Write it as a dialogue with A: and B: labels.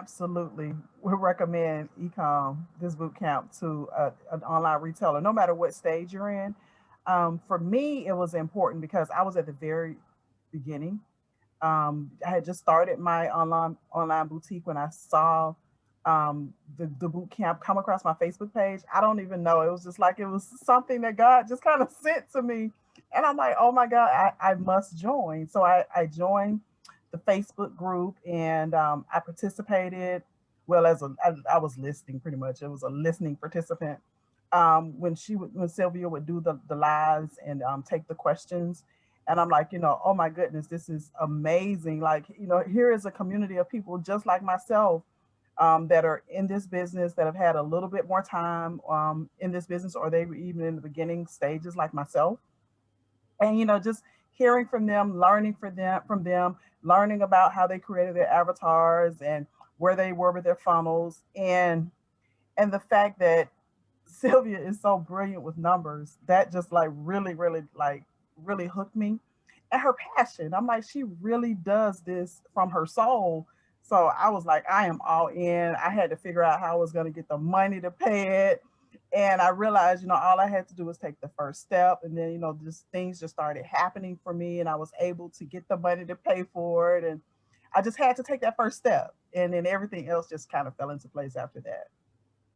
A: Absolutely. We recommend this boot camp to an online retailer, no matter what stage you're in. For me, it was important because I was at the very beginning. I had just started my online boutique when I saw the boot camp come across my Facebook page. I don't even know. It was just like it was something that God just kind of sent to me. And I'm like, oh my God, I must join. So I joined the Facebook group and I participated. Well, I was listening pretty much. It was a listening participant. When Sylvia would do the lives and take the questions, and I'm like, oh my goodness, this is amazing. Like, here is a community of people just like myself that are in this business, that have had a little bit more time in this business, or they were even in the beginning stages like myself. And, just hearing from them, learning from them, learning about how they created their avatars and where they were with their funnels. And the fact that Sylvia is so brilliant with numbers, that just like really, really, like really hooked me. And her passion, I'm like, she really does this from her soul. So I was like, I am all in. I had to figure out how I was going to get the money to pay it. And I realized, all I had to do was take the first step. And then, just things just started happening for me. And I was able to get the money to pay for it. And I just had to take that first step. And then everything else just kind of fell into place after that.